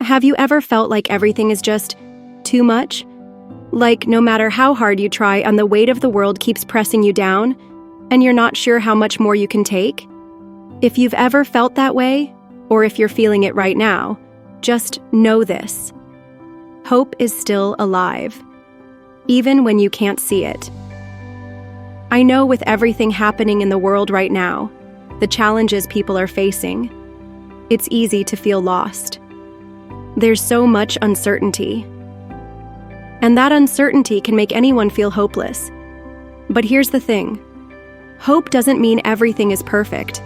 Have you ever felt like everything is just too much? Like no matter how hard you try and the weight of the world keeps pressing you down, and you're not sure how much more you can take? If you've ever felt that way, or if you're feeling it right now, just know this. Hope is still alive, even when you can't see it. I know with everything happening in the world right now, the challenges people are facing, it's easy to feel lost. There's so much uncertainty. And that uncertainty can make anyone feel hopeless. But here's the thing. Hope doesn't mean everything is perfect.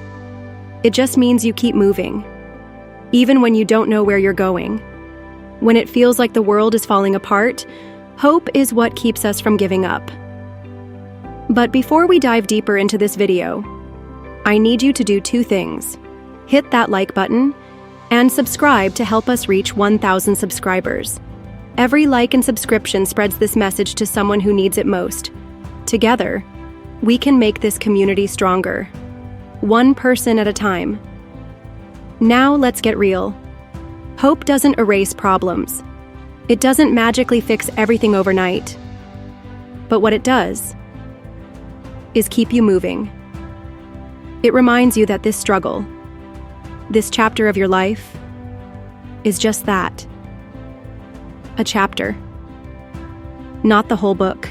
It just means you keep moving, even when you don't know where you're going. When it feels like the world is falling apart, hope is what keeps us from giving up. But before we dive deeper into this video, I need you to do two things. Hit that like button and subscribe to help us reach 1,000 subscribers. Every like and subscription spreads this message to someone who needs it most. Together, we can make this community stronger, one person at a time. Now let's get real. Hope doesn't erase problems. It doesn't magically fix everything overnight. But what it does is keep you moving. It reminds you that this struggle, this chapter of your life, is just that. A chapter. Not the whole book.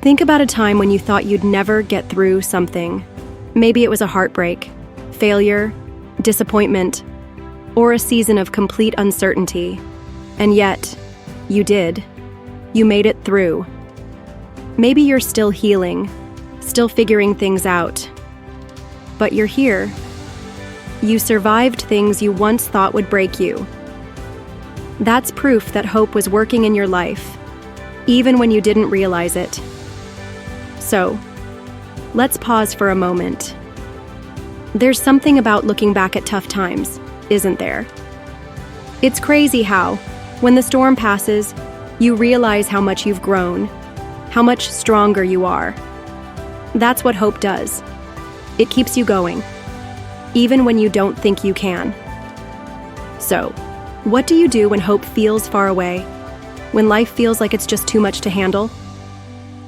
Think about a time when you thought you'd never get through something. Maybe it was a heartbreak, failure, disappointment, or a season of complete uncertainty. And yet, you did. You made it through. Maybe you're still healing, still figuring things out. But you're here. You survived things you once thought would break you. That's proof that hope was working in your life, even when you didn't realize it. So, let's pause for a moment. There's something about looking back at tough times, isn't there? It's crazy how, when the storm passes, you realize how much you've grown, how much stronger you are. That's what hope does. It keeps you going, even when you don't think you can. So, what do you do when hope feels far away? When life feels like it's just too much to handle?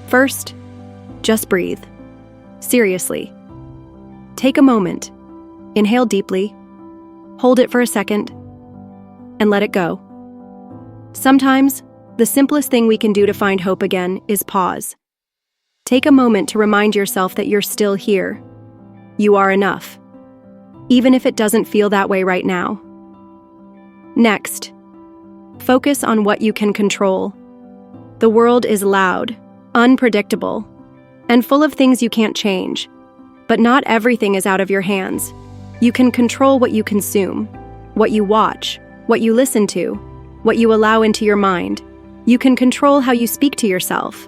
First, just breathe. Seriously. Take a moment. Inhale deeply. Hold it for a second. And let it go. Sometimes, the simplest thing we can do to find hope again is pause. Take a moment to remind yourself that you're still here. You are enough, even if it doesn't feel that way right now. Next, focus on what you can control. The world is loud, unpredictable, and full of things you can't change. But not everything is out of your hands. You can control what you consume, what you watch, what you listen to, what you allow into your mind. You can control how you speak to yourself.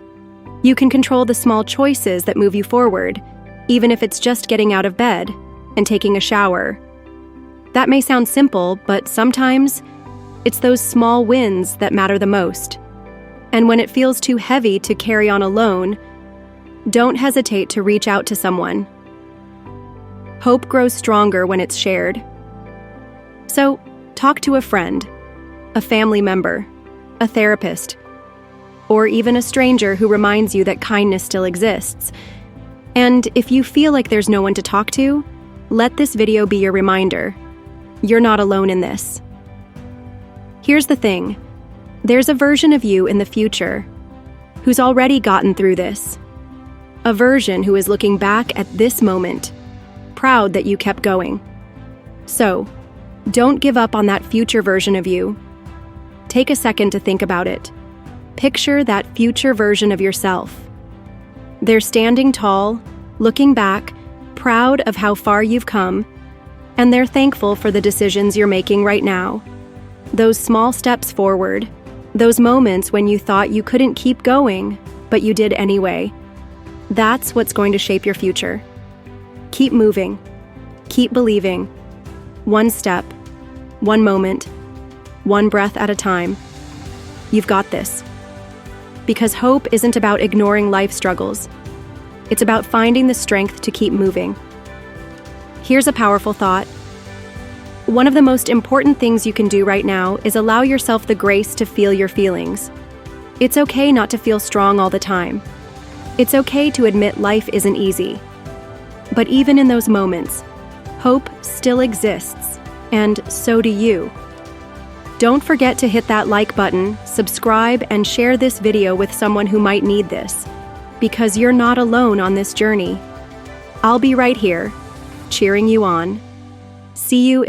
You can control the small choices that move you forward, even if it's just getting out of bed and taking a shower. That may sound simple, but sometimes it's those small wins that matter the most. And when it feels too heavy to carry on alone, don't hesitate to reach out to someone. Hope grows stronger when it's shared. So, talk to a friend, a family member, a therapist, or even a stranger who reminds you that kindness still exists. And if you feel like there's no one to talk to, let this video be your reminder. You're not alone in this. Here's the thing. There's a version of you in the future who's already gotten through this. A version who is looking back at this moment, proud that you kept going. So, don't give up on that future version of you. Take a second to think about it. Picture that future version of yourself. They're standing tall, looking back, proud of how far you've come, and they're thankful for the decisions you're making right now. Those small steps forward, those moments when you thought you couldn't keep going, but you did anyway. That's what's going to shape your future. Keep moving. Keep believing. One step, one moment, one breath at a time. You've got this. Because hope isn't about ignoring life struggles. It's about finding the strength to keep moving. Here's a powerful thought. One of the most important things you can do right now is allow yourself the grace to feel your feelings. It's okay not to feel strong all the time. It's okay to admit life isn't easy. But even in those moments, hope still exists, and so do you. Don't forget to hit that like button, subscribe, and share this video with someone who might need this, because you're not alone on this journey. I'll be right here, cheering you on. See you in